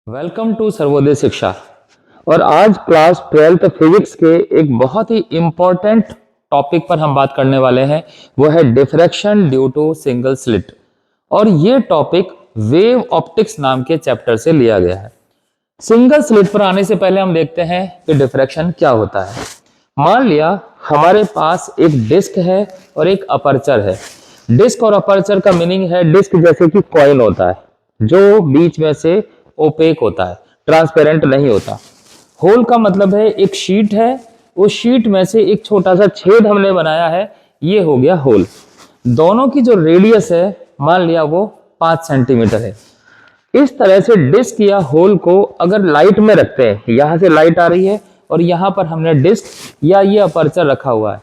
Welcome to Sarvodaya शिक्षा। और आज क्लास 12th फिजिक्स के एक बहुत ही इंपॉर्टेंट टॉपिक पर हम बात करने वाले हैं, वो है diffraction due to single slit. और ये टॉपिक वेव ऑप्टिक्स नाम के चैप्टर से लिया गया है। सिंगल स्लिट पर आने से पहले हम देखते हैं कि डिफ्रैक्शन क्या होता है। मान लिया हमारे पास एक डिस्क है और एक अपर्चर है। डिस्क और अपर्चर का मीनिंग है, डिस्क जैसे कि कॉइन होता है जो बीच में से ओपेक होता है, ट्रांसपेरेंट नहीं होता। होल का मतलब है एक शीट है, उस शीट में से एक छोटा सा छेद हमने बनाया है, ये हो गया होल। दोनों की जो रेडियस है मान लिया वो 5 सेंटीमीटर है। इस तरह से डिस्क या होल को अगर लाइट में रखते हैं, यहां से लाइट आ रही है और यहां पर हमने डिस्क या ये अपर्चर रखा हुआ है,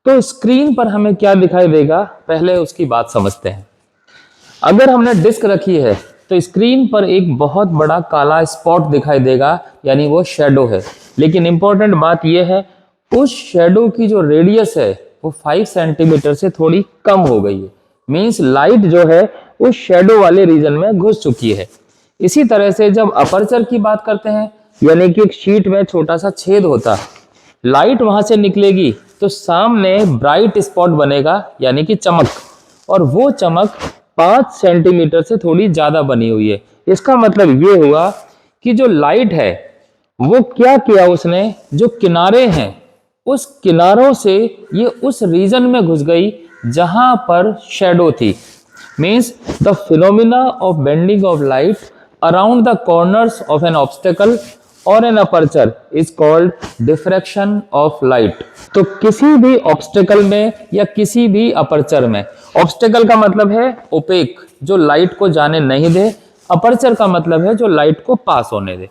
तो स्क्रीन पर हमें क्या दिखाई देगा, पहले उसकी बात समझते हैं। अगर हमने डिस्क रखी है तो स्क्रीन पर एक बहुत बड़ा काला स्पॉट दिखाई देगा, यानी वो शेडो है। लेकिन इंपॉर्टेंट बात यह है, उस शेडो की जो रेडियस है वो 5 सेंटीमीटर से थोड़ी कम हो गई है। मींस लाइट जो है उस शेडो वाले रीजन में घुस चुकी है। इसी तरह से जब अपर्चर की बात करते हैं, यानी कि एक शीट में छोटा सा छेद होता है, लाइट वहां से निकलेगी तो सामने ब्राइट स्पॉट बनेगा, यानी कि चमक, और वो चमक 5 सेंटीमीटर से थोड़ी ज्यादा बनी हुई है। इसका मतलब ये हुआ कि जो लाइट है वो क्या किया, उसने जो किनारे हैं उस किनारों से ये उस रीजन में घुस गई जहां पर शेडो थी। Means the phenomena of bending of light around the corners of an obstacle और an aperture is called diffraction of light. तो किसी भी ऑब्स्टेकल में या किसी भी अपर्चर में, ऑब्स्टेकल का मतलब है ओपेक, जो लाइट को जाने नहीं दे, अपर्चर का मतलब है जो लाइट को पास होने दे,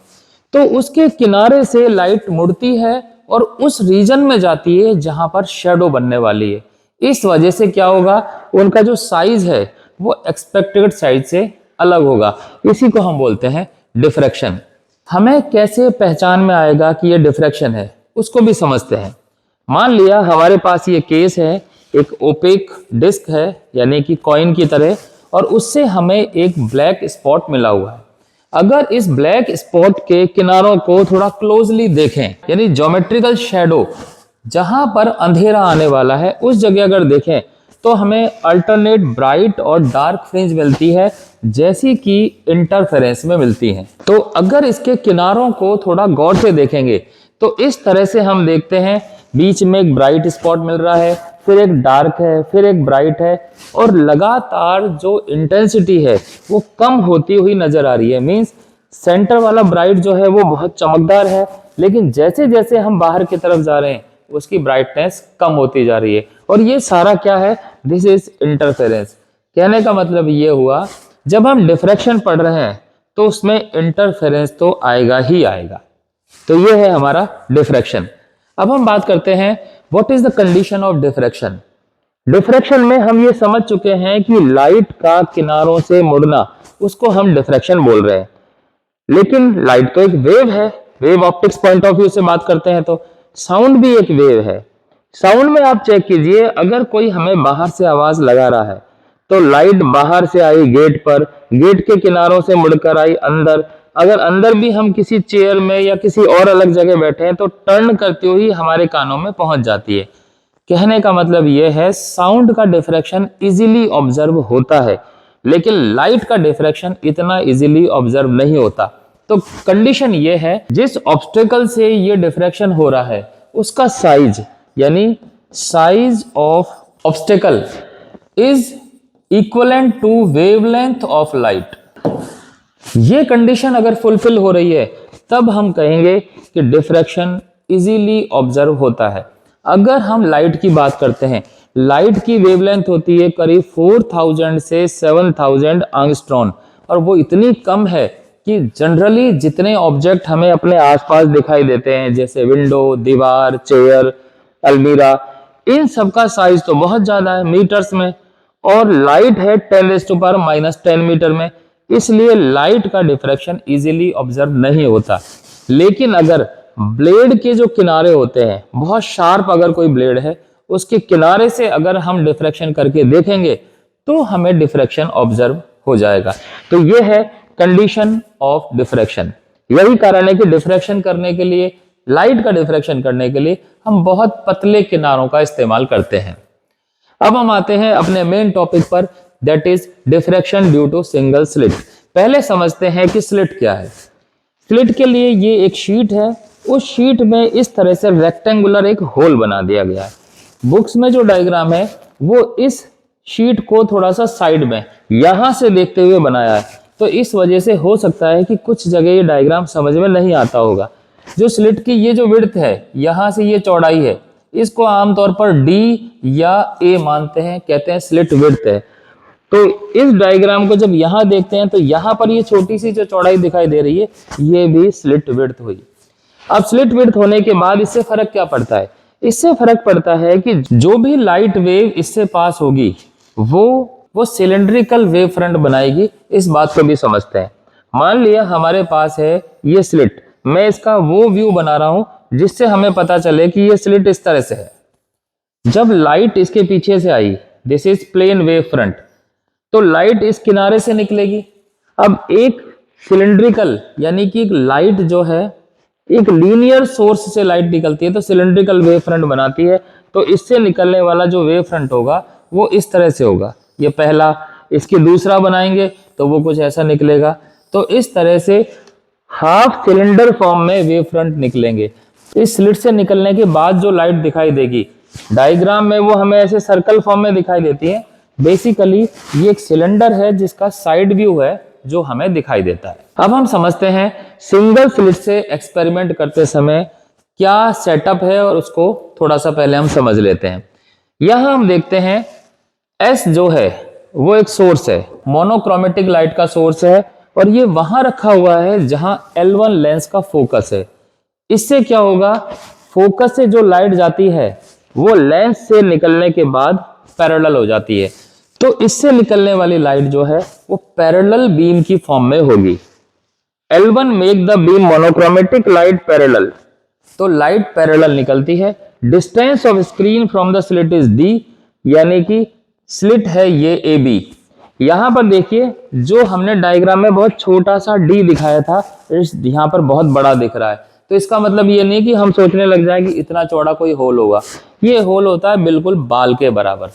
तो उसके किनारे से लाइट मुड़ती है और उस रीजन में जाती है जहां पर शेडो बनने वाली है। इस वजह से क्या होगा, उनका जो साइज है वो एक्सपेक्टेड साइज से अलग होगा। इसी को हम बोलते हैं डिफ्रैक्शन। हमें कैसे पहचान में आएगा कि ये डिफ्रैक्शन है, उसको भी समझते हैं। मान लिया हमारे पास ये केस है, एक ओपेक डिस्क है यानी कि कॉइन की तरह, और उससे हमें एक ब्लैक स्पॉट मिला हुआ है। अगर इस ब्लैक स्पॉट के किनारों को थोड़ा क्लोजली देखें, यानी ज्योमेट्रिकल शेडो जहां पर अंधेरा आने वाला है उस जगह अगर देखें, तो हमें अल्टरनेट ब्राइट और डार्क फ्रिंज मिलती है, जैसी कि इंटरफेरेंस में मिलती है। तो अगर इसके किनारों को थोड़ा गौर से देखेंगे तो इस तरह से हम देखते हैं, बीच में एक ब्राइट स्पॉट मिल रहा है, फिर एक डार्क है, फिर एक ब्राइट है, और लगातार जो इंटेंसिटी है वो कम होती हुई नजर आ रही है। मींस सेंटर वाला ब्राइट जो है वो बहुत चमकदार है, लेकिन जैसे जैसे हम बाहर की तरफ जा रहे हैं उसकी ब्राइटनेस कम होती जा रही है। और ये सारा क्या है, दिस इज इंटरफेरेंस। कहने का मतलब ये हुआ, जब हम डिफ्रैक्शन पढ़ रहे हैं तो उसमें इंटरफेरेंस तो आएगा ही आएगा। तो ये है हमारा डिफ्रैक्शन। अब हम बात करते हैं what is the condition of diffraction. Diffraction में हम ये समझ चुके हैं कि लाइट का किनारों से मुड़ना, उसको हम डिफ्रैक्शन बोल रहे हैं। लेकिन लाइट तो एक वेव है, wave optics point of view से बात करते हैं तो साउंड भी एक वेव है। साउंड में आप चेक कीजिए, अगर कोई हमें बाहर से आवाज लगा रहा है तो लाइट बाहर से आई गेट पर, गेट के किनारों से मुड़कर आई अंदर। अगर अंदर भी हम किसी चेयर में या किसी और अलग जगह बैठे हैं तो टर्न करते हुए हमारे कानों में पहुंच जाती है। कहने का मतलब यह है, साउंड का डिफ्रैक्शन इजीली ऑब्जर्व होता है, लेकिन लाइट का डिफ्रैक्शन इतना इजीली ऑब्जर्व नहीं होता। तो कंडीशन ये है, जिस ऑब्स्टेकल से ये डिफ्रैक्शन हो रहा है उसका साइज, यानी size of obstacle is equivalent to wavelength of light. ये कंडीशन अगर फुलफिल हो रही है तब हम कहेंगे कि डिफ्रैक्शन इजीली ऑब्जर्व होता है। अगर हम लाइट की बात करते हैं, लाइट की वेवलेंथ होती है करीब 4000 से 7000 एंगस्ट्रॉन, और वो इतनी कम है कि जनरली जितने ऑब्जेक्ट हमें अपने आसपास दिखाई देते हैं, जैसे विंडो, दीवार, चेयर, अलमीरा, इन सब का साइज तो बहुत ज्यादा है मीटर्स में, और लाइट है 10⁻⁻10 मीटर में। इसलिए लाइट का डिफ्रैक्शन इजीली ऑब्जर्व नहीं होता। लेकिन अगर ब्लेड के जो किनारे होते हैं, बहुत शार्प अगर कोई ब्लेड है, उसके किनारे से अगर हम डिफ्रैक्शन करके देखेंगे तो हमें डिफ्रैक्शन ऑब्जर्व हो जाएगा। तो ये है कंडीशन ऑफ डिफ्रैक्शन। यही कारण है कि डिफ्रैक्शन करने के लिए, लाइट का डिफ्रैक्शन करने के लिए हम बहुत पतले किनारों का इस्तेमाल करते हैं। अब हम आते हैं अपने मेन टॉपिक पर, that is diffraction due to single slit. पहले समझते हैं कि स्लिट क्या है। स्लिट के लिए ये एक शीट है, उस शीट में इस तरह से रेक्टेंगुलर एक होल बना दिया गया है। बुक्स में जो डायग्राम है वो इस शीट को थोड़ा सा साइड में यहां से देखते हुए बनाया है, तो इस वजह से हो सकता है कि कुछ जगह ये डायग्राम समझ में नहीं आता होगा। जो स्लिट की ये जो विड्थ है, यहां से ये चौड़ाई है, इसको आमतौर पर डी या ए मानते हैं, कहते हैं स्लिट विड्थ है। तो इस डायग्राम को जब यहां देखते हैं तो यहां पर ये छोटी सी जो चौड़ाई दिखाई दे रही है, ये भी स्लिट विड्थ हुई। अब स्लिट विड्थ होने के बाद इससे फर्क क्या पड़ता है? इससे फर्क पड़ता है कि जो भी लाइट वेव इससे पास होगी वो सिलेंड्रिकल वेव फ्रंट बनाएगी। इस बात को भी समझते हैं। मान लिया हमारे पास है ये स्लिट, मैं इसका वो व्यू बना रहा हूं जिससे हमें पता चले कि ये स्लिट इस तरह से है। जब लाइट इसके पीछे से आई, this is plane wave front, तो लाइट इस किनारे से निकलेगी। अब एक सिलेंड्रिकल यानी कि एक लाइट जो है, एक लीनियर सोर्स से लाइट निकलती है तो सिलेंड्रिकल वेव फ्रंट बनाती है। तो इससे निकलने वाला जो वेव फ्रंट होगा वो इस तरह से होगा। ये पहला, इसकी दूसरा बनाएंगे तो वो कुछ ऐसा निकलेगा। तो इस तरह से हाफ सिलेंडर फॉर्म में वेव फ्रंट निकलेंगे। इस स्लिट से निकलने के बाद जो लाइट दिखाई देगी डायग्राम में, वो हमें ऐसे सर्कल फॉर्म में दिखाई देती है। बेसिकली ये एक सिलेंडर है जिसका साइड व्यू है जो हमें दिखाई देता है। अब हम समझते हैं सिंगल स्लिट से एक्सपेरिमेंट करते समय क्या सेटअप है, और उसको थोड़ा सा पहले हम समझ लेते हैं। यहां हम देखते हैं एस जो है वो एक सोर्स है, मोनोक्रोमेटिक लाइट का सोर्स है, और ये वहां रखा हुआ है जहां L1 लेंस का फोकस है। इससे क्या होगा, फोकस से जो लाइट जाती है वो लेंस से निकलने के बाद पैरेलल हो जाती है। तो इससे निकलने वाली लाइट जो है वो पैरेलल बीम की फॉर्म में होगी। L1 make the beam monochromatic light parallel, तो लाइट पैरेलल निकलती है। Distance of screen from the slit is D, यानी कि स्लिट है ये AB। यहां पर देखिए जो हमने डायग्राम में बहुत छोटा सा D दिखाया था, इस यहां पर बहुत बड़ा दिख रहा है। तो इसका मतलब ये नहीं कि हम सोचने लग जाए कि इतना चौड़ा कोई होल होगा। ये होल होता है बिल्कुल बाल के बराबर।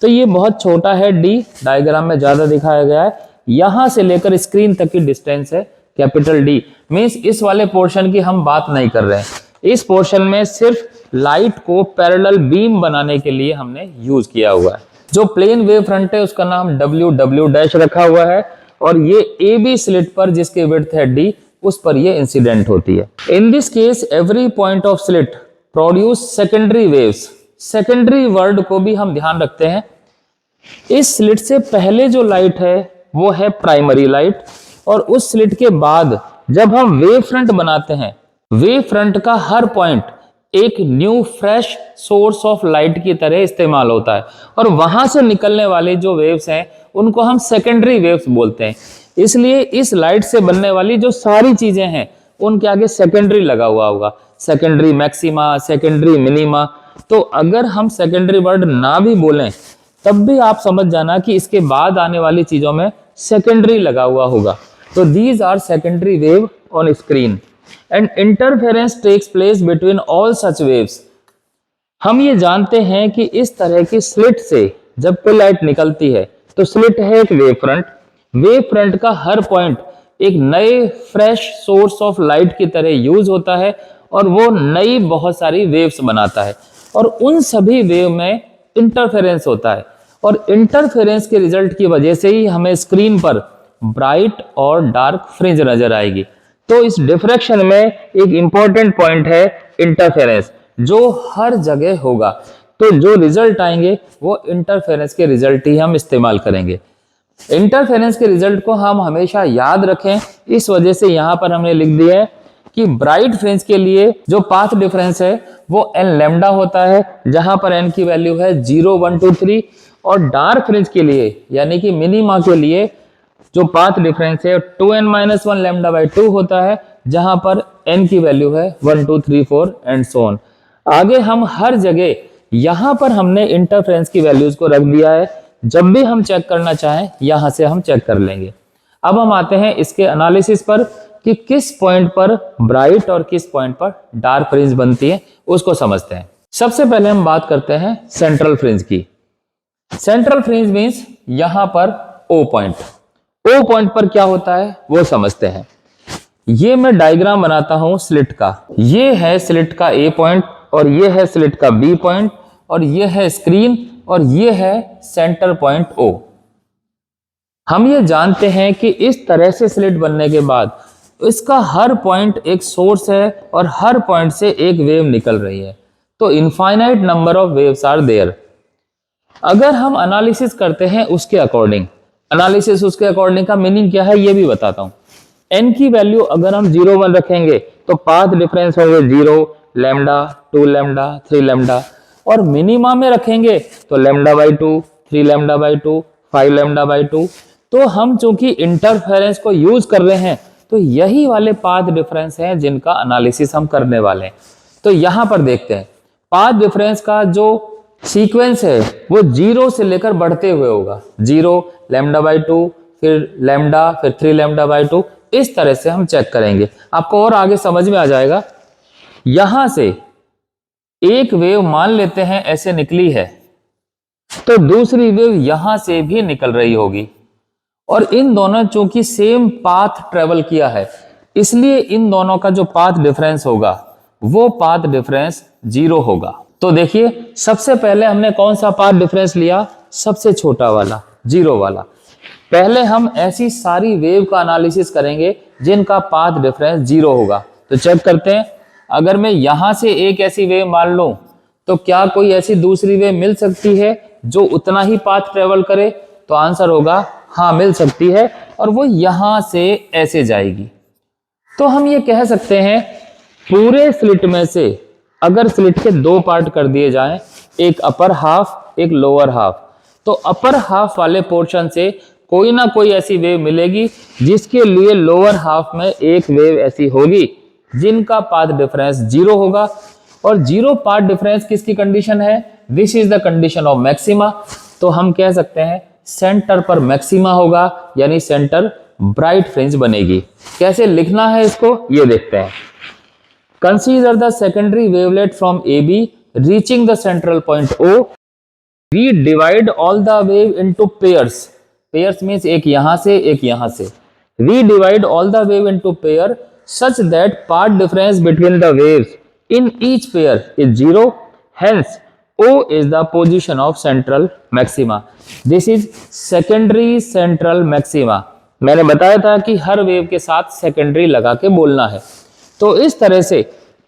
तो ये बहुत छोटा है D, डायग्राम में ज्यादा दिखाया गया है। यहां से लेकर स्क्रीन तक की डिस्टेंस है कैपिटल D। मीन्स इस वाले पोर्शन की हम बात नहीं कर रहे हैं। इस पोर्शन में सिर्फ लाइट को पैरेलल बीम बनाने के लिए हमने यूज किया हुआ है। जो प्लेन वेव फ्रंट है उसका नाम WW डैश रखा हुआ है, और ये AB स्लिट पर जिसकी विड्थ है D, उस पर ये इंसिडेंट होती है। In this case every point of slit produce secondary waves. Secondary word को भी हम ध्यान रखते हैं। इस स्लिट से पहले जो लाइट है वो है प्राइमरी लाइट, और उस स्लिट के बाद जब हम वेव फ्रंट बनाते हैं, वेव फ्रंट का हर पॉइंट एक new fresh source of light की तरह इस्तेमाल होता है, और वहां से निकलने वाले जो वेव्स हैं उनको हम सेकेंडरी वेव्स बोलते हैं। इसलिए इस लाइट से बनने वाली जो सारी चीजें हैं उनके आगे सेकेंडरी लगा हुआ होगा, सेकेंडरी मैक्सिमा, सेकेंडरी मिनिमा। तो अगर हम सेकेंडरी वर्ड ना भी बोलें तब भी आप समझ जाना कि इसके बाद आने वाली चीजों में सेकेंडरी लगा हुआ होगा। तो these are secondary wave on screen and interference takes place between all such waves. हम ये जानते हैं कि इस तरह की स्लिट से जब कोई लाइट निकलती है तो स्लिट है एक वेव फ्रंट। वेव फ्रंट का हर पॉइंट एक नए फ्रेश सोर्स ऑफ लाइट की तरह यूज होता है, और वो नई बहुत सारी वेव्स बनाता है, और उन सभी वेव में इंटरफेरेंस होता है, और इंटरफेरेंस के रिजल्ट की वजह से ही हमें स्क्रीन पर ब्राइट और डार्क फ्रिंज नजर आएगी। तो इस डिफ्रैक्शन में एक इंपॉर्टेंट पॉइंट है इंटरफेरेंस, जो हर जगह होगा। तो जो रिजल्ट आएंगे वो इंटरफेरेंस के रिजल्ट ही हम इस्तेमाल करेंगे। इंटरफेरेंस के रिजल्ट को हम हमेशा याद रखें, इस वजह से यहां पर हमने लिख दिया है कि ब्राइट फ्रिंज के लिए जो पाथ डिफरेंस है वो n लैम्डा होता है, जहां पर n की वैल्यू है 0, 1, 2, 3, और डार्क फ्रिंज के लिए यानी कि मिनिमा के लिए जो पाथ डिफरेंस है 2n-1 लैम्डा बाई 2 होता है, जहां पर n की वैल्यू है 1, 2, 3, 4 एंड सो ऑन। आगे हम हर जगह यहां पर हमने इंटरफेरेंस की वैल्यूज को रख दिया है, जब भी हम चेक करना चाहें यहां से हम चेक कर लेंगे। अब हम आते हैं इसके एनालिसिस पर कि किस पॉइंट पर ब्राइट और किस पॉइंट पर डार्क फ्रिंज बनती है, उसको समझते हैं। सबसे पहले हम बात करते हैं सेंट्रल फ्रिंज की। सेंट्रल फ्रिंज मींस यहां पर ओ पॉइंट। ओ पॉइंट पर क्या होता है वो समझते हैं। ये मैं डायग्राम बनाता हूं स्लिट का। ये है स्लिट का ए पॉइंट और ये है स्लिट का बी पॉइंट और ये है स्क्रीन और ये है सेंटर पॉइंट ओ। हम ये जानते हैं कि इस तरह से स्लिट बनने के बाद इसका हर पॉइंट एक सोर्स है और हर पॉइंट से एक वेव निकल रही है। तो infinite number of waves are there. अगर हम एनालिसिस करते हैं उसके अकॉर्डिंग, एनालिसिस उसके अकॉर्डिंग का मीनिंग क्या है ये भी बताता हूं। n की वैल्यू अगर हम 0 1 रखेंगे तो पाथ डिफरेंस होंगे 0, लैम्डा, 2 लैम्डा, 3 लैम्डा, और मिनिमा में रखेंगे तो lambda by 2, 3 lambda by 2, 5 lambda by 2। तो हम चूंकि इंटरफेरेंस को यूज कर रहे हैं तो यही वाले पाथ डिफरेंस हैं जिनका एनालिसिस हम करने वाले हैं। तो यहां पर देखते हैं पाथ डिफरेंस का जो सीक्वेंस है वो 0 से लेकर बढ़ते हुए होगा। 0, लैम्डा बाई 2, फिर लैम्डा, फिर 3 लैम्डा बाई 2। इस तरह से हम चेक करेंगे, आपको और आगे समझ में आ जाएगा। यहां से एक वेव मान लेते हैं ऐसे निकली है तो दूसरी वेव यहां से भी निकल रही होगी और इन दोनों चूंकि सेम पाथ ट्रेवल किया है इसलिए इन दोनों का जो पाथ डिफरेंस होगा वो पाथ डिफरेंस 0 होगा। तो देखिए सबसे पहले हमने कौन सा पाथ डिफरेंस लिया, सबसे छोटा वाला 0 वाला। पहले हम ऐसी सारी वेव का एनालिसिस करेंगे जिनका पाथ डिफरेंस 0 होगा। तो चेक करते हैं, अगर मैं यहां से एक ऐसी वेव मान लूं तो क्या कोई ऐसी दूसरी वेव मिल सकती है जो उतना ही पाथ ट्रेवल करे? तो आंसर होगा हाँ मिल सकती है और वो यहां से ऐसे जाएगी। तो हम ये कह सकते हैं पूरे स्लिट में से अगर स्लिट के 2 पार्ट कर दिए जाएं, एक अपर हाफ एक लोअर हाफ, तो अपर हाफ वाले पोर्शन से कोई ना कोई ऐसी वेव मिलेगी जिसके लिए लोअर हाफ में एक वेव ऐसी होगी जिनका पाथ डिफरेंस 0 होगा। और 0 पाथ डिफरेंस किसकी कंडीशन है? This is the condition of maxima. तो हम कह सकते हैं सेंटर पर मैक्सिमा होगा यानी सेंटर ब्राइट फ्रिंज बनेगी। कैसे लिखना है इसको ये देखते हैं। Consider the secondary wavelet from A B reaching the central point O. We divide all the wave into pairs. Pairs means एक यहां से एक यहां से। We divide all the wave into pair such that path difference between the waves in each pair is 0. Hence, O is the position of central maxima. This is secondary central maxima. मैंने बताया था कि हर wave के साथ secondary लगा के बोलना है। तो इस तरह से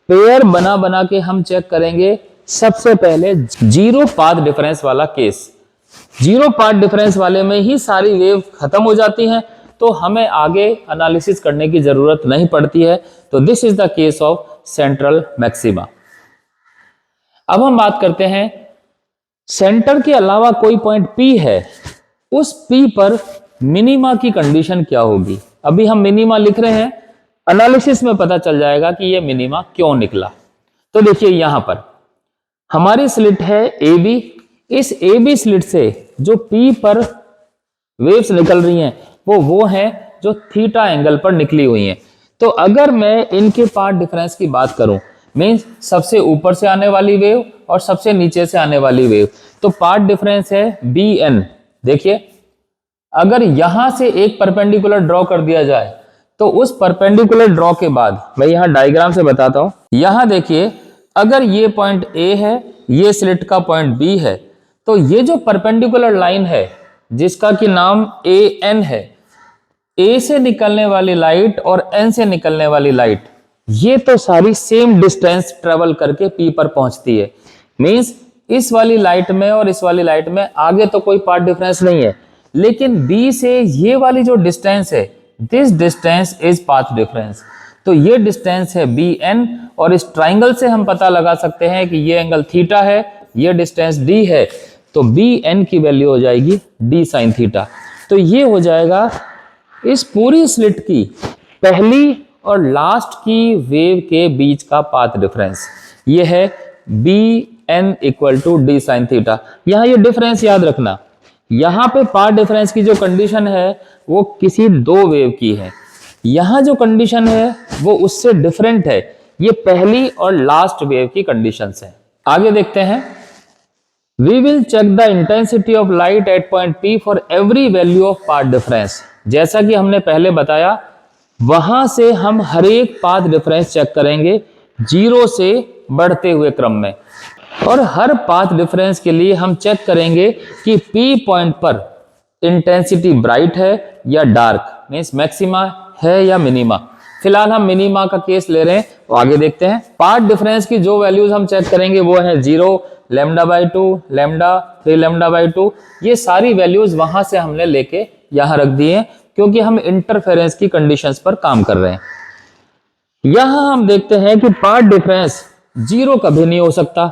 पेयर बना बना के हम चेक करेंगे। सबसे पहले 0 पाथ डिफरेंस वाला केस। 0 पाथ डिफरेंस वाले में ही सारी वेव खत्म हो जाती हैं तो हमें आगे एनालिसिस करने की जरूरत नहीं पड़ती है। तो this is the case of central maxima. अब हम बात करते हैं सेंटर के अलावा कोई पॉइंट P है, उस P पर मिनिमा की कंडीशन क्या होगी। अभी हम मिनिमा लिख रहे हैं, एनालिसिस में पता चल जाएगा कि ये मिनिमा क्यों निकला। तो देखिए यहां पर हमारी स्लिट है AB। इस AB स्लिट से जो P पर वेव्स निकल रही हैं वो है जो थीटा एंगल पर निकली हुई हैं। तो अगर मैं इनके पाथ डिफरेंस की बात करूं, मींस सबसे ऊपर से आने वाली वेव और सबसे नीचे से आने वाली वेव, तो पाथ डिफरेंस है BN। देखिए अगर यहां से एक परपेंडिकुलर ड्रॉ कर दिया जाए तो उस परपेंडिकुलर ड्रॉ के बाद मैं यहां डायग्राम से बताता हूं। यहां देखिए अगर ये पॉइंट A है, ये स्लिट का पॉइंट B है, तो ये जो परपेंडिकुलर लाइन है जिसका कि नाम AN है, A से निकलने वाली लाइट और N से निकलने वाली लाइट ये तो सारी सेम डिस्टेंस ट्रेवल करके P पर पहुंचती है। मींस इस वाली लाइट में और इस वाली लाइट में आगे तो कोई पाथ डिफरेंस नहीं है, लेकिन B से ये वाली जो डिस्टेंस है this distance is path difference. तो ये डिस्टेंस है BN और इस ट्राइंगल से हम पता लगा सकते हैं कि ये एंगल थीटा है, ये डिस्टेंस D है, तो BN की वैल्यू हो जाएगी D sin थीटा। तो ये हो जाएगा इस पूरी स्लिट की पहली और लास्ट की वेव के बीच का पाथ डिफरेंस। ये है BN equal to D sin theta. यहां ये डिफरेंस याद रखना, यहाँ पे पाथ डिफरेंस की जो कंडीशन है वो किसी दो वेव की है, यहाँ जो कंडीशन है वो उससे डिफरेंट है, ये पहली और लास्ट वेव की कंडीशंस है। आगे देखते हैं। We will check the intensity of light at point P for every value of path difference। जैसा कि हमने पहले बताया, वहां से हम हर एक पाथ डिफरेंस चेक करेंगे 0 से बढ़ते हुए क्रम में, और हर पाथ डिफरेंस के लिए हम चेक करेंगे कि P पॉइंट पर इंटेंसिटी ब्राइट है या डार्क, मीन्स मैक्सिमा है या मिनिमा। फिलहाल हम मिनिमा का केस ले रहे हैं, तो आगे देखते हैं। पाथ डिफरेंस की जो वैल्यूज हम चेक करेंगे वो है 0, λ/2, लैम्डा, 3 λ/2। ये सारी वैल्यूज वहां से हमने लेके यहां रख दी हैं, क्योंकि हम इंटरफेरेंस की कंडीशंस पर काम कर रहे हैं। यहां हम देखते हैं कि पाथ डिफरेंस 0 कभी नहीं हो सकता,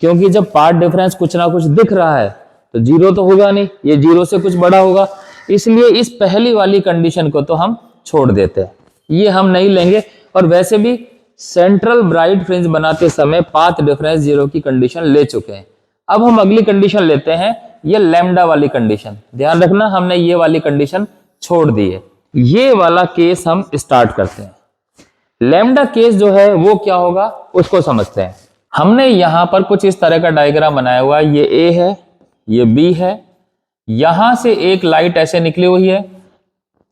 क्योंकि जब पाथ डिफरेंस कुछ ना कुछ दिख रहा है तो 0 तो होगा नहीं, ये 0 से कुछ बड़ा होगा। इसलिए इस पहली वाली कंडीशन को तो हम छोड़ देते हैं, ये हम नहीं लेंगे। और वैसे भी सेंट्रल ब्राइट फ्रिंज बनाते समय पाथ डिफरेंस 0 की कंडीशन ले चुके हैं। अब हम अगली कंडीशन लेते हैं, ये लैम्डा वाली कंडीशन। ध्यान रखना, हमने ये वाली कंडीशन छोड़ दी है। ये वाला केस हम स्टार्ट करते हैं। लैम्डा केस जो है वो क्या होगा उसको समझते हैं। हमने यहां पर कुछ इस तरह का डायग्राम बनाया हुआ है, ये ए है, ये बी है, यहां से एक लाइट ऐसे निकली हुई है,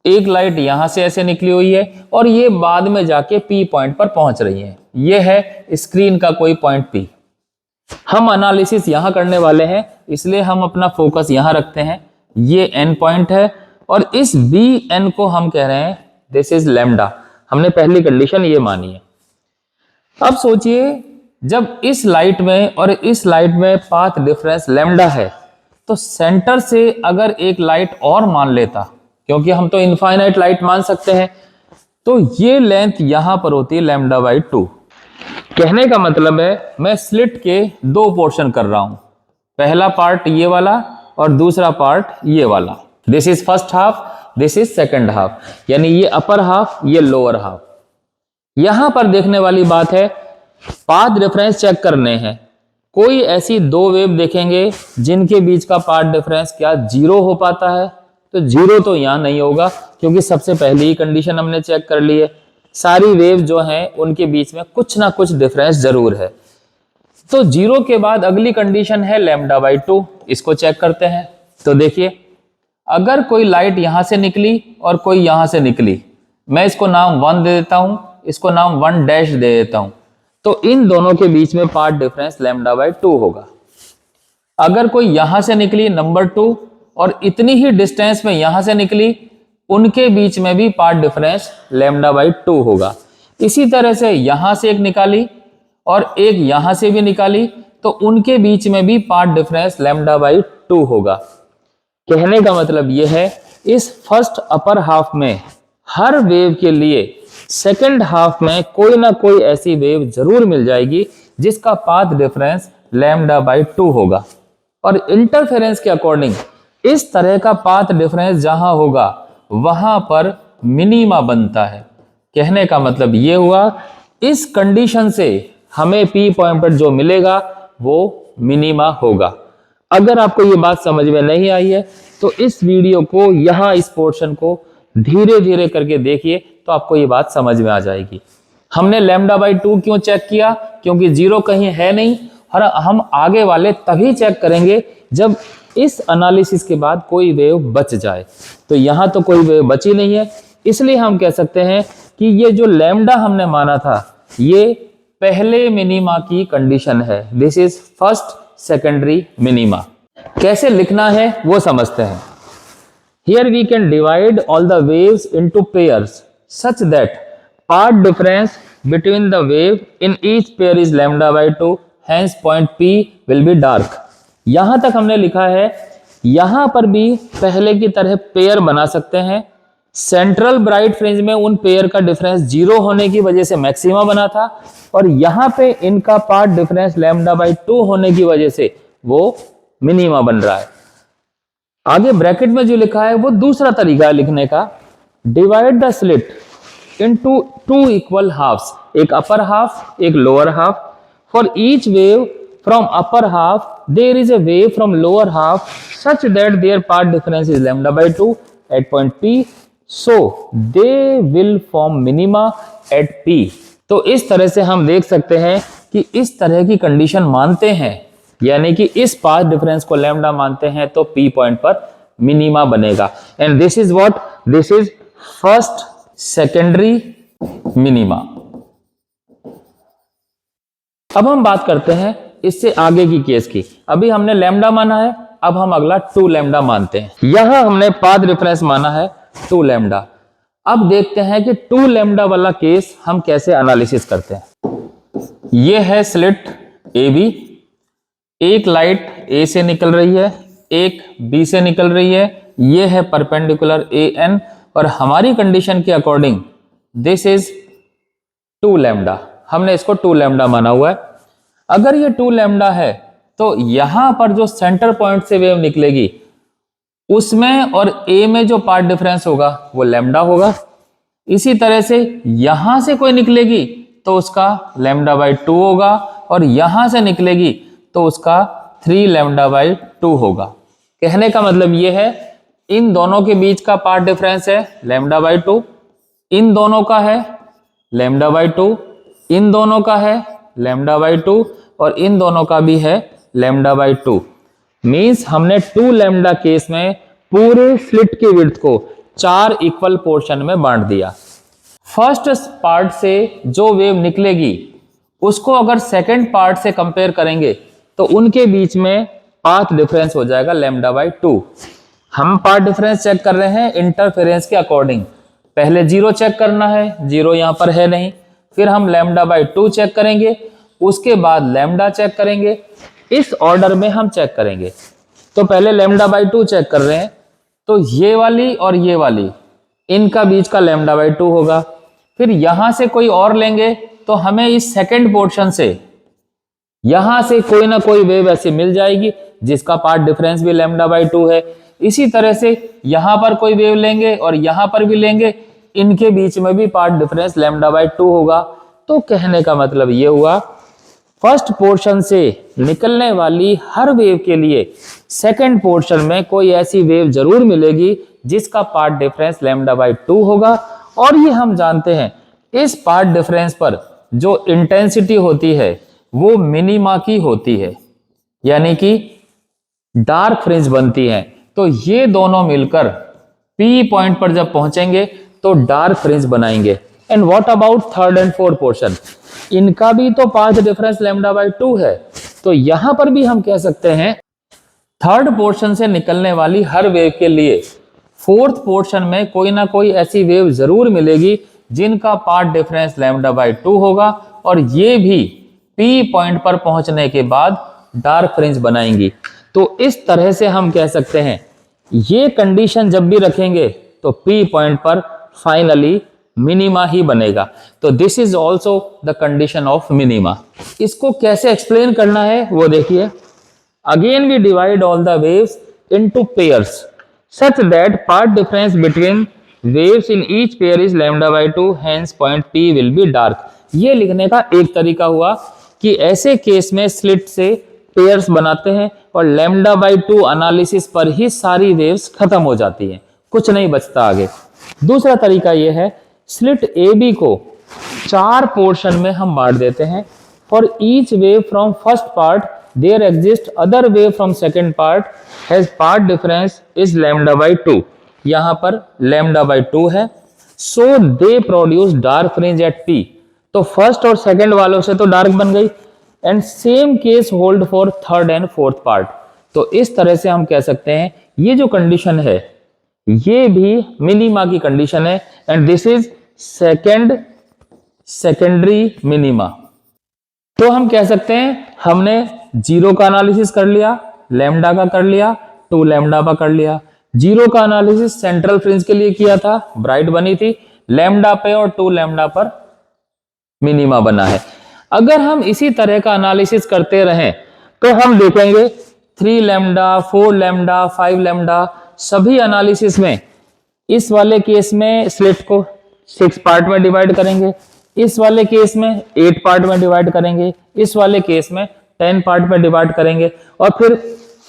एक लाइट यहां से ऐसे निकली हुई है, और ये बाद में जाके पी पॉइंट पर पहुंच रही है। ये है स्क्रीन का कोई पॉइंट पी। हम एनालिसिस यहां करने वाले हैं, इसलिए हम अपना फोकस यहां रखते हैं। ये एन पॉइंट है, और इस बी एन को हम कह रहे हैं दिस इज लैम्डा। हमने पहली कंडीशन ये मानी है। अब सोचिए, जब इस लाइट में और इस लाइट में पाथ डिफरेंस लैम्डा है, तो सेंटर से अगर एक लाइट और मान लेता, क्योंकि हम तो इनफाइनाइट लाइट मान सकते हैं, तो ये लेंथ यहां पर होती है λ/2। कहने का मतलब है मैं स्लिट के दो पोर्शन कर रहा हूं, पहला पार्ट ये वाला और दूसरा पार्ट ये वाला। This is first half, this is second half, यानी ये अपर हाफ, ये लोअर हाफ। यहां पर देखने वाली बात है, पाथ डिफरेंस चेक करने हैं। कोई ऐसी दो वेव देखेंगे जिनके बीच का पाथ डिफरेंस क्या 0 हो पाता है, तो 0 तो यहां नहीं होगा, क्योंकि सबसे पहली ही कंडीशन हमने चेक कर ली है। सारी वेव जो हैं उनके बीच में कुछ ना कुछ डिफरेंस जरूर है। तो 0 के बाद अगली कंडीशन है λ/2, इसको चेक करते हैं। तो देखिए, अगर कोई लाइट यहां से निकली और कोई यहां से निकली, मैं इसको नाम 1 दे देता हूं, इसको नाम 1 डैश दे देता हूं, तो इन दोनों के बीच में पाथ डिफरेंस λ/2 होगा। अगर कोई यहां से निकली नंबर 2 और इतनी ही डिस्टेंस में यहां से निकली, उनके बीच में भी पाथ डिफरेंस λ/2 होगा। इसी तरह से यहां से एक निकाली और एक यहां से भी निकाली, तो उनके बीच में भी पाथ डिफरेंस λ/2 होगा। कहने का मतलब यह है, इस फर्स्ट अपर हाफ में हर वेव के लिए सेकंड हाफ में कोई ना कोई ऐसी वेव जरूर मिल जाएगी जिसका पाथ डिफरेंस λ/2 होगा। और इंटरफेरेंस के अकॉर्डिंग इस तरह का पाथ डिफरेंस जहां होगा वहां पर मिनिमा बनता है। कहने का मतलब यह हुआ, इस कंडीशन से हमें पी पॉइंट पर जो मिलेगा वो मिनिमा होगा। अगर आपको ये बात समझ में नहीं आई है तो इस वीडियो को, यहां इस पोर्शन को धीरे धीरे करके देखिए, तो आपको ये बात समझ में आ जाएगी। हमने λ/2 क्यों चेक किया, क्योंकि 0 कहीं है नहीं, और हम आगे वाले तभी चेक करेंगे जब इस एनालिसिस के बाद कोई वेव बच जाए। तो यहां तो कोई वेव बची नहीं है, इसलिए हम कह सकते हैं कि ये जो लैम्डा हमने माना था, ये पहले मिनिमा की कंडीशन है। This is first secondary minima. कैसे लिखना है वो समझते हैं। Here we can divide all the waves into pairs such that path difference between the wave in each pair is λ/2, hence point P will be dark। यहां तक हमने लिखा है। यहां पर भी पहले की तरह पेयर बना सकते हैं। सेंट्रल ब्राइट फ्रिंज में उन पेयर का डिफरेंस 0 होने की वजह से मैक्सिमा बना था, और यहां पे इनका पाथ डिफरेंस λ/2 होने की वजह से वो मिनिमा बन रहा है। आगे ब्रैकेट में जो लिखा है वो दूसरा तरीका है लिखने का। Divide the slit into 2 equal halves, एक अपर हाफ एक lower half. For each wave from upper half, there is a wave from lower half such that their path difference is lambda by 2 at point P. So they will form minima at P. तो इस तरह से हम देख सकते हैं कि इस तरह की कंडीशन मानते हैं, यानी कि इस पाथ डिफरेंस को लैम्डा मानते हैं तो P पॉइंट पर मिनिमा बनेगा. And this is what, this is first secondary minima. अब हम बात करते हैं इससे आगे की केस की. अभी हमने लैम्डा माना है, अब हम अगला 2 लैम्डा मानते हैं. यहां हमने पाथ डिफरेंस माना है 2 लैम्डा. अब देखते हैं कि 2 लैम्डा वाला केस हम कैसे एनालिसिस करते हैं. यह है स्लिट ए बी, एक लाइट ए से निकल रही है, एक बी से निकल रही है, यह है परपेंडिकुलर ए एन, और हमारी कंडीशन के अकॉर्डिंग दिस इज 2 लैम्डा. हमने इसको 2 लैम्डा माना हुआ है. अगर ये 2 लैम्डा है तो यहां पर जो सेंटर पॉइंट से वेव निकलेगी उसमें और ए में जो पाथ डिफरेंस होगा वो लैम्डा होगा. इसी तरह से यहां से कोई निकलेगी तो उसका लैम्डा बाई 2 होगा, और यहां से निकलेगी तो उसका 3 लैम्डा बाई 2 होगा. कहने का मतलब ये है इन दोनों के बीच का पाथ डिफरेंस है लैम्डा बाई 2, इन दोनों का है लैम्डा बाई 2, इन दोनों का है लैम्डा बाई 2, और इन दोनों का भी है लैम्डा बाई 2. मींस हमने 2 लैम्डा केस में पूरे स्लिट की विड्थ को 4 इक्वल पोर्शन में बांट दिया. फर्स्ट पार्ट से जो वेव निकलेगी उसको अगर सेकंड पार्ट से कंपेयर करेंगे तो उनके बीच में पाथ डिफरेंस हो जाएगा लैम्डा बाई 2. हम पाथ डिफरेंस चेक कर रहे हैं इंटरफेरेंस के अकॉर्डिंग. पहले 0 चेक करना है, 0 यहां पर है नहीं. फिर हम लैम्डा बाई 2 चेक करेंगे, उसके बाद लैम्डा चेक करेंगे. इस ऑर्डर में हम चेक करेंगे. तो पहले लैम्डा बाई 2 चेक कर रहे हैं, तो ये वाली और ये वाली इनका बीच का लैम्डा बाई 2 होगा. फिर यहां से कोई और लेंगे तो हमें इस सेकंड पोर्शन से यहां से कोई ना कोई वेव ऐसी मिल जाएगी जिसका पाथ डिफरेंस भी लैम्डा बाई 2 है. इसी तरह से यहां पर कोई वेव लेंगे और यहां पर भी लेंगे, इनके बीच में भी पाथ डिफरेंस लैम्डा बाई 2 होगा. तो कहने का मतलब ये हुआ फर्स्ट पोर्शन से निकलने वाली हर वेव के लिए सेकंड पोर्शन में कोई ऐसी वेव जरूर मिलेगी जिसका पाथ डिफरेंस लैम्डा बाई 2 होगा. और ये हम जानते हैं इस पाथ डिफरेंस पर जो इंटेंसिटी होती है वो मिनिमा की होती है, यानी कि डार्क फ्रिंज बनती है. तो ये दोनों मिलकर P पॉइंट पर जब पहुंचेंगे तो डार्क फ्रिंज बनाएंगे. And what about third and fourth portion, इनका भी तो पाथ डिफरेंस लैम्डा बाई 2 है. तो यहां पर भी हम कह सकते हैं थर्ड पोर्शन से निकलने वाली हर वेव के लिए फोर्थ पोर्शन में कोई ना कोई ऐसी वेव जरूर मिलेगी जिनका पाथ डिफरेंस लैम्डा बाई 2 होगा, और ये भी P पॉइंट पर पहुंचने के बाद डार्क फ्रिंज बनाएंगी. तो इस तरह से हम कह सकते हैं ये कंडीशन जब भी रखेंगे तो P पॉइंट पर फाइनली मिनिमा ही बनेगा. तो this is also the condition of minima. इसको कैसे एक्सप्लेन करना है वो देखिए. Again we divide all the waves into pairs such that path difference between waves in each pair is lambda by 2, hence point P will be dark. ये लिखने का एक तरीका हुआ कि ऐसे केस में स्लिट से पेयर्स बनाते हैं और लैम्डा बाई 2 एनालिसिस पर ही सारी वेव्स खत्म हो जाती हैं, कुछ नहीं बचता आगे. दूसरा तरीका यह है स्लिट ए बी को 4 पोर्शन में हम बांट देते हैं. For each wave from first part there exist other wave from second part has path difference is lambda by 2. यहां पर लैम्डा बाई 2 है. So they produce dark fringe at P. तो फर्स्ट और सेकेंड वालों से तो डार्क बन गई. And same case hold for third and fourth part. तो इस तरह से हम कह सकते हैं ये जो कंडीशन है ये भी मिनिमा की कंडीशन है. And this is secondary minima. तो हम कह सकते हैं हमने 0 का एनालिसिस कर लिया, लैम्डा का कर लिया, 2 लैम्डा का कर लिया. 0 का एनालिसिस सेंट्रल फ्रिंज के लिए किया था, ब्राइट बनी थी, लैम्डा पे और 2 लैम्डा पर मिनिमा बना है. अगर हम इसी तरह का एनालिसिस करते रहें तो हम देखेंगे 3 लैम्डा, 4 लैम्डा, 5 लैम्डा सभी एनालिसिस में इस वाले केस में स्लिट को 6 पार्ट में डिवाइड करेंगे, इस वाले केस में 8 पार्ट में डिवाइड करेंगे, इस वाले केस में 10 पार्ट में डिवाइड करेंगे और फिर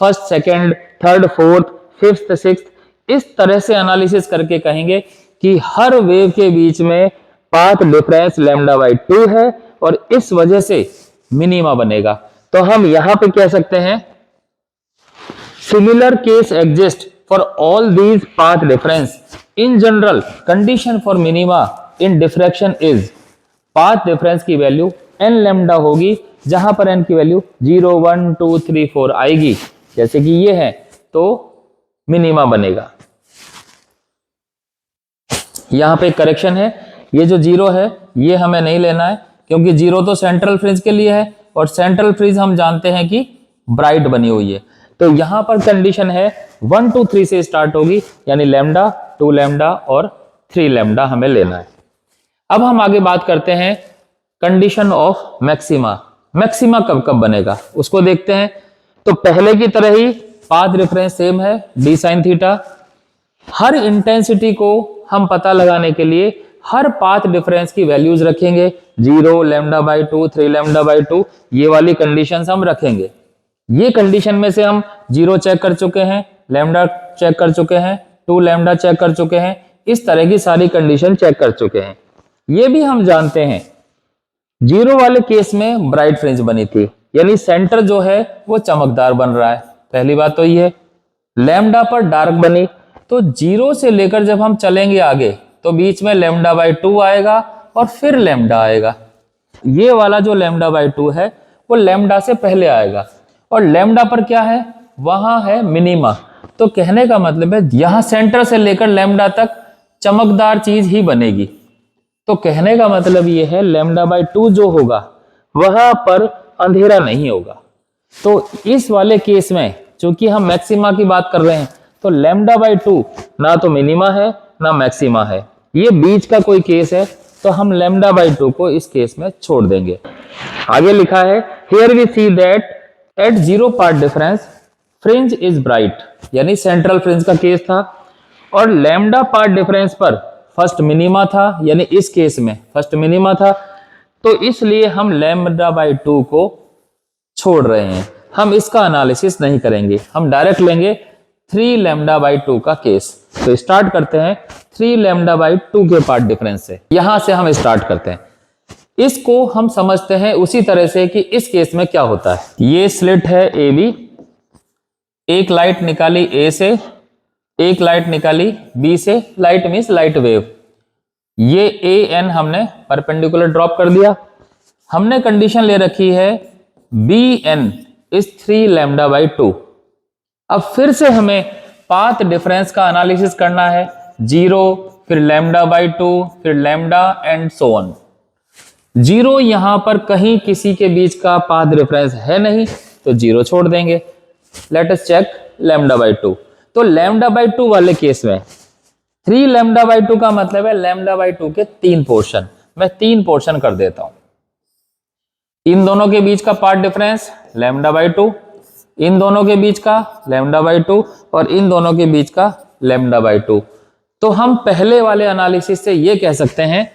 first, second, third, fourth, fifth, sixth, इस तरह से एनालिसिस करके कहेंगे कि हर वेव के बीच में पाथ डिफरेंस λ/2 है और इस वजह से मिनिमा बनेगा। तो हम यहां पे कह सकते हैं similar case exist for all these path difference. In general condition for minima in diffraction is path difference की वैल्यू n लैम्डा होगी, जहां पर n की वैल्यू 0, 1, 2, 3, 4 आएगी, जैसे कि ये है, तो मिनिमा बनेगा। यहां पे करेक्शन है, ये जो 0 है ये हमें नहीं लेना है, क्योंकि 0 तो सेंट्रल फ्रिंज के लिए है और सेंट्रल फ्रिंज हम जानते हैं कि ब्राइट बनी हुई है। तो यहां पर कंडीशन है 1, 2, 3 से स्टार्ट होगी, यानी लैम्डा, 2 लैम्डा और 3 लैम्डा हमें लेना है। अब हम आगे बात करते हैं कंडीशन ऑफ मैक्सिमा। मैक्सिमा कब कब बनेगा उसको देखते हैं। तो पहले की तरह ही पाथ डिफरेंस सेम है, d sin थीटा। हर इंटेंसिटी को हम पता लगाने के लिए हर पाथ डिफरेंस की वैल्यूज रखेंगे, 0, λ/2, 3 λ/2, ये वाली कंडीशंस हम रखेंगे। ये कंडीशन में से हम 0 चेक कर चुके हैं, लैम्डा चेक कर चुके हैं, 2 लैम्डा चेक कर चुके हैं, इस तरह की सारी कंडीशन चेक कर चुके हैं। ये भी हम जानते हैं 0 वाले केस में ब्राइट फ्रिंज बनी थी, यानी सेंटर जो है वो चमकदार बन रहा है, पहली बात तो ये। लैम्डा पर डार्क बनी, तो 0 से लेकर जब हम चलेंगे आगे तो बीच में λ/2 आएगा और फिर लैम्डा आएगा। ये वाला जो λ/2 है वो लैम्डा से पहले आएगा और लैम्डा पर क्या है, वहां है मिनिमा। तो कहने का मतलब है यहां सेंटर से लेकर लैम्डा तक चमकदार चीज ही बनेगी। तो कहने का मतलब ये है λ/2 जो होगा वहां पर अंधेरा नहीं होगा। तो इस वाले केस में चूंकि हम मैक्सिमा की बात कर रहे हैं, तो λ/2 ना तो मिनिमा है ना मैक्सिमा है, ये बीच का कोई केस है, तो हम λ/2 को इस केस में छोड़ देंगे। आगे लिखा है here we see that at 0 path difference fringe is bright, यानी सेंट्रल फ्रिंज का केस था, और लैम्डा पार्ट डिफरेंस पर फर्स्ट मिनिमा था, यानी इस केस में फर्स्ट मिनिमा था, तो इसलिए हम λ/2 को छोड़ रहे हैं। हम इसका एनालिसिस नहीं करेंगे, हम डायरेक्ट लेंगे 3 λ/2 का केस। तो स्टार्ट करते हैं 3 λ/2 के पार्ट डिफरेंस से। यहां से हम स्टार्ट करते हैं, इसको हम समझते हैं उसी तरह से कि इस केस में क्या होता है। ये स्लिट है AB, एक लाइट निकाली A से, एक लाइट निकाली B से, लाइट मींस लाइट वेव। ये AN हमने परपेंडिकुलर ड्रॉप कर दिया। हमने कंडीशन ले रखी है BN इज 3 λ/2। अब फिर से हमें पाथ डिफरेंस का एनालिसिस करना है, 0, फिर λ/2, फिर लैम्डा एंड सो ऑन। 0 यहां पर कहीं किसी के बीच का पाथ डिफरेंस है नहीं, तो 0 छोड़ देंगे। Let us check λ/2। तो λ/2 वाले केस में 3 λ/2 का मतलब है λ/2 के 3 पोर्शन। मैं 3 पोर्शन कर देता हूं। इन दोनों के बीच का पार्ट डिफरेंस λ/2, इन दोनों के बीच का λ/2 और इन दोनों के बीच का λ/2। तो हम पहले वाले एनालिसिस से ये कह सकते हैं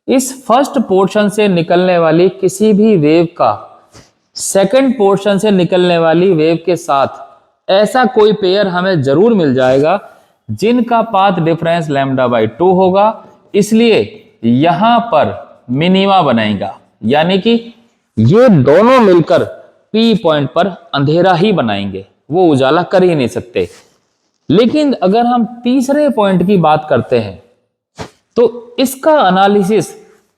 इस फर्स्ट पोर्शन से निकलने वाली किसी भी वेव का सेकंड पोर्शन से निकलने वाली वेव के साथ ऐसा कोई पेयर हमें जरूर मिल जाएगा जिनका पाथ डिफरेंस λ/2 होगा, इसलिए यहां पर मिनिमा बनेगा, यानी कि ये दोनों मिलकर P पॉइंट पर अंधेरा ही बनाएंगे, वो उजाला कर ही नहीं सकते। लेकिन अगर हम तीसरे पॉइंट की बात करते हैं तो इसका एनालिसिस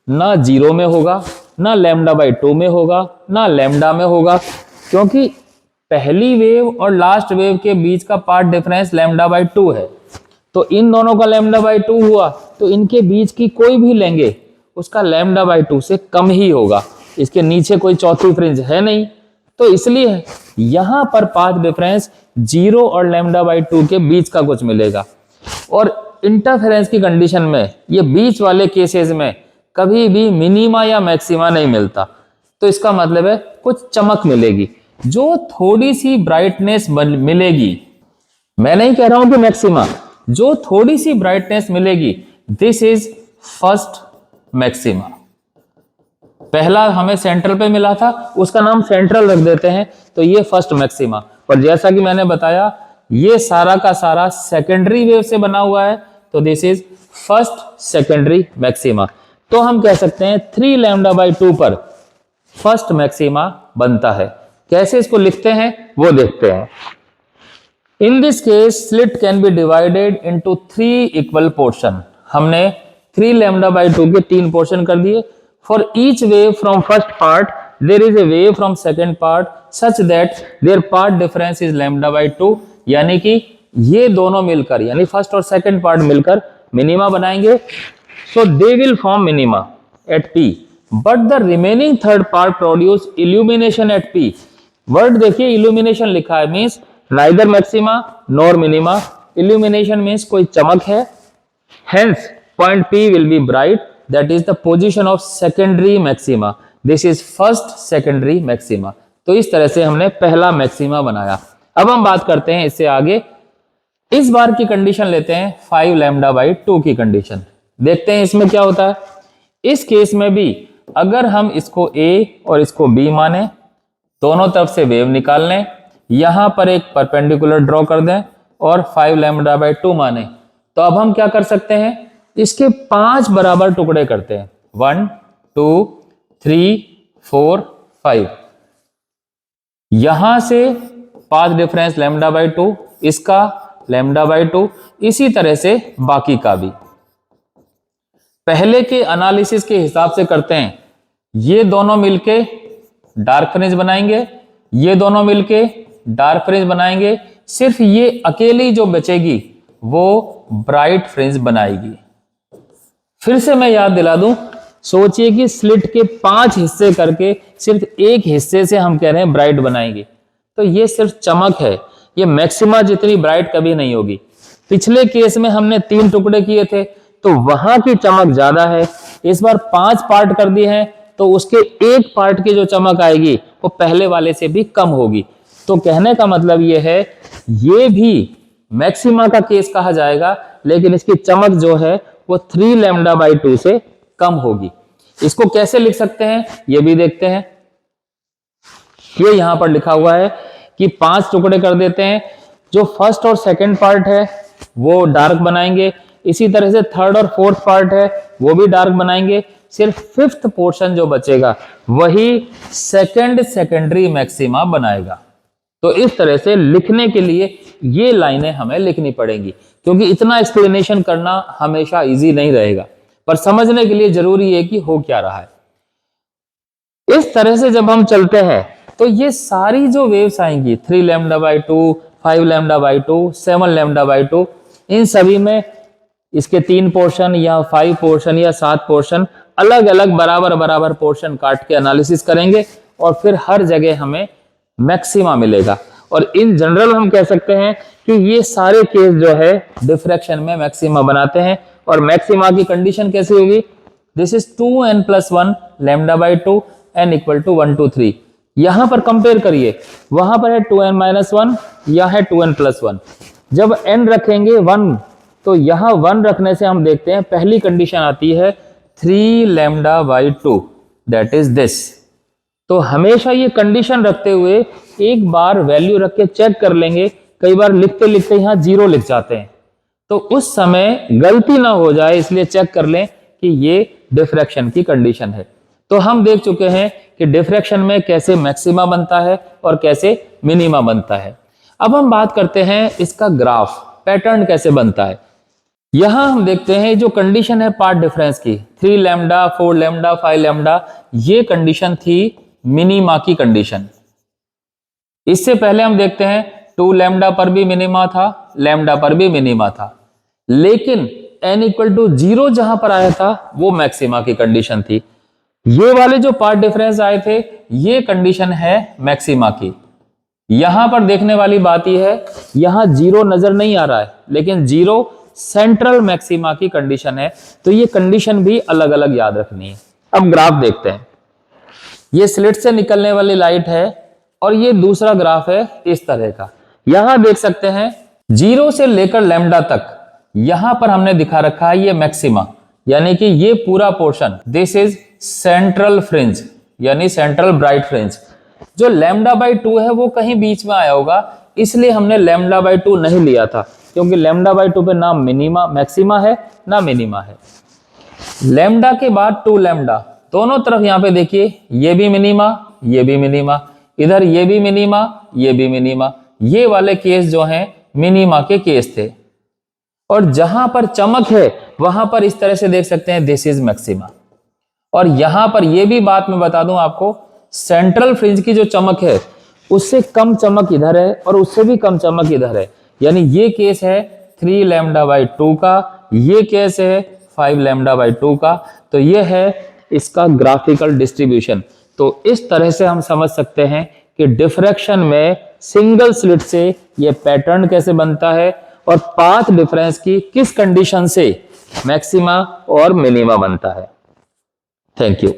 ना 0 में होगा, ना λ/2 में होगा, ना लैम्डा में होगा, क्योंकि पहली वेव और लास्ट वेव के बीच का पार्ट डिफरेंस λ/2 है। तो इन दोनों का λ/2 हुआ, तो इनके बीच की कोई भी लेंगे उसका λ/2 से कम ही होगा। इसके नीचे कोई चौथी फ्रिंज है नहीं, तो इसलिए यहां पर पाथ डिफरेंस 0 और λ/2 के बीच का कुछ मिलेगा। और इंटरफेरेंस की कंडीशन में ये बीच वाले केसेस में कभी भी मिनिमा या मैक्सिमा नहीं मिलता, तो इसका मतलब है कुछ चमक मिलेगी, जो थोड़ी सी ब्राइटनेस मिलेगी। मैं नहीं कह रहा हूं कि मैक्सिमा, जो थोड़ी सी ब्राइटनेस मिलेगी, दिस इज फर्स्ट मैक्सिमा। पहला हमें सेंट्रल पे मिला था, उसका नाम सेंट्रल रख देते हैं, तो ये फर्स्ट मैक्सिमा। और जैसा कि मैंने बताया ये सारा का सारा सेकेंडरी वेव से बना हुआ है, तो this is first secondary maxima. तो हम कह सकते हैं 3 लैम्डा बाई 2 पर फर्स्ट मैक्सिमा बनता है। कैसे इसको लिखते हैं वो देखते हैं। In this case slit can be divided into 3 equal portion. हमने 3 लैम्डा बाई 2 के 3 पोर्शन कर दिए। For each wave from first part there is a wave from second part such that their path difference is lambda by 2, यानी कि ये दोनों मिलकर यानी फर्स्ट और सेकेंड पार्ट मिलकर मिनिमा बनाएंगे। So they will form minima at P, but the remaining third part produce illumination at P। Word देखिए, इल्यूमिनेशन लिखा है, means neither maxima nor minima. Illumination means कोई चमक है, hence point P will be bright, that is the position of secondary maxima, this is first secondary maxima। तो इस तरह से हमने पहला मैक्सिमा बनाया। अब हम बात करते हैं इससे आगे। इस बार की कंडीशन लेते हैं 5 लैम्डा बाई 2 की कंडीशन। देखते हैं इसमें क्या होता है। इस केस में भी अगर हम इसको A और इसको B माने, दोनों तरफ से वेव निकाल लें, यहां पर एक परपेंडिकुलर ड्रॉ कर दें और 5 लैम्डा बाई 2 माने, तो अब हम क्या कर सकते हैं, इसके 5 बराबर टुकड़े करते हैं। 1 2 3 4 5। यहां से पाथ डिफरेंस लैम्डा बाई 2, इसका लैम्डा बाई 2, इसी तरह से बाकी का भी। पहले के एनालिसिस के हिसाब से करते हैं। ये दोनों मिलके डार्क फ्रिंज बनाएंगे, ये दोनों मिलके डार्क फ्रिंज बनाएंगे, सिर्फ ये अकेली जो बचेगी वो ब्राइट फ्रिंज बनाएगी। फिर से मैं याद दिला दूं, सोचिए कि स्लिट के 5 हिस्से करके सिर्फ एक हिस्से से हम कह रहे हैं ब्राइट बनाएंगे, तो ये सिर्फ चमक है, ये मैक्सिमा जितनी ब्राइट कभी नहीं होगी। पिछले केस में हमने 3 टुकड़े किए थे तो वहां की चमक ज्यादा है, इस बार 5 पार्ट कर दिए हैं तो उसके एक पार्ट की जो चमक आएगी वो पहले वाले से भी कम होगी। तो कहने का मतलब ये है, ये भी मैक्सिमा का केस कहा जाएगा, लेकिन इसकी चमक जो है वो 3 लैम्डा बाई 2 से कम होगी। इसको कैसे लिख सकते हैं ये भी देखते हैं। ये यहां पर लिखा हुआ है कि 5 टुकड़े कर देते हैं, जो फर्स्ट और सेकंड पार्ट है वो डार्क बनाएंगे, इसी तरह से थर्ड और फोर्थ पार्ट है वो भी डार्क बनाएंगे, सिर्फ फिफ्थ पोर्शन जो बचेगा वही सेकंड सेकेंडरी मैक्सिमा बनाएगा। तो इस तरह से लिखने के लिए ये लाइनें हमें लिखनी पड़ेंगी, क्योंकि इतना एक्सप्लेनेशन करना हमेशा इजी नहीं रहेगा, पर समझने के लिए जरूरी है कि हो क्या रहा है। इस तरह से जब हम चलते हैं तो ये सारी जो वेव्स आएंगी 3 lambda by 2, 5 lambda by 2, 7 lambda by 2, इन सभी में इसके 3 पोर्शन या 5 पोर्शन या 7 पोर्शन अलग अलग बराबर बराबर पोर्शन काट के एनालिसिस करेंगे और फिर हर जगह हमें मैक्सिमा मिलेगा। और इन जनरल हम कह सकते हैं कि ये सारे केस जो है डिफ्रैक्शन में मैक्सिमा बनाते हैं। और मैक्सिमा की कंडीशन कैसी होगी, this is 2n+1 lambda by 2 n equal to 1 2 3। यहां पर कंपेयर करिए, वहां पर है 2n-1, यह है 2n+1। जब n रखेंगे 1, तो यहां 1 रखने से हम देखते हैं पहली कंडीशन आती है 3 lambda by 2, that is this. तो हमेशा ये कंडीशन रखते हुए एक बार वैल्यू रख के चेक कर लेंगे। कई बार लिखते लिखते यहां 0 लिख जाते हैं, तो उस समय गलती ना हो जाए इसलिए चेक कर लें कि ये डिफ्रैक्शन की कंडीशन है। तो हम देख चुके हैं कि डिफ्रैक्शन में कैसे मैक्सिमा बनता है और कैसे मिनिमा बनता है। अब हम बात करते हैं इसका ग्राफ पैटर्न कैसे बनता है। यहां हम देखते हैं जो कंडीशन है पार्ट डिफरेंस की, 3 लैम्डा 4 लैम्डा 5 लैम्डा, ये कंडीशन थी मिनिमा की कंडीशन। इससे पहले हम देखते हैं 2 लैम्डा पर भी मिनिमा था, लैम्डा पर भी मिनिमा था, लेकिन n इक्वल टू 0 जहां पर आया था वो मैक्सिमा की कंडीशन थी। ये वाले जो पार्ट डिफरेंस आए थे ये कंडीशन है मैक्सिमा की। यहां पर देखने वाली बात यह है, यहां 0 नजर नहीं आ रहा है, लेकिन 0 सेंट्रल मैक्सिमा की कंडीशन है, तो ये कंडीशन भी अलग अलग याद रखनी है। अब ग्राफ देखते हैं। ये स्लिट से निकलने वाली लाइट है और ये दूसरा ग्राफ है इस तरह का। यहां देख सकते हैं 0 से लेकर लैम्डा तक यहां पर हमने दिखा रखा है ये मैक्सिमा, यानी कि ये पूरा portion this is central fringe यानी सेंट्रल ब्राइट फ्रिंज। जो लैम्डा बाई 2 है वो कहीं बीच में आया होगा, इसलिए हमने लैम्डा बाई 2 नहीं लिया था, क्योंकि लैम्डा बाई 2 पे ना मिनिमा मैक्सिमा है ना मिनिमा है। लैम्डा के बाद 2 लैम्डा, दोनों तरफ यहां पे देखिए, ये भी मिनिमा ये भी मिनिमा, इधर ये भी मिनिमा ये भी मिनिमा, ये वाले केस जो हैं मिनिमा के केस थे। और जहां पर चमक है वहां पर इस तरह से देख सकते हैं दिस इज मैक्सिमा। और यहां पर यह भी बात मैं बता दूं आपको, सेंट्रल फ्रिंज की जो चमक है उससे कम चमक इधर है और उससे भी कम चमक इधर है, यानी ये केस है 3 लैम्डा बाई 2 का, ये केस है 5 लैम्डा बाई 2 का। तो ये है इसका ग्राफिकल डिस्ट्रीब्यूशन। तो इस तरह से हम समझ सकते हैं कि डिफ्रैक्शन में सिंगल स्लिट से ये पैटर्न कैसे बनता है और पाथ डिफरेंस की किस कंडीशन से मैक्सिमा और मिनिमा बनता है। Thank you.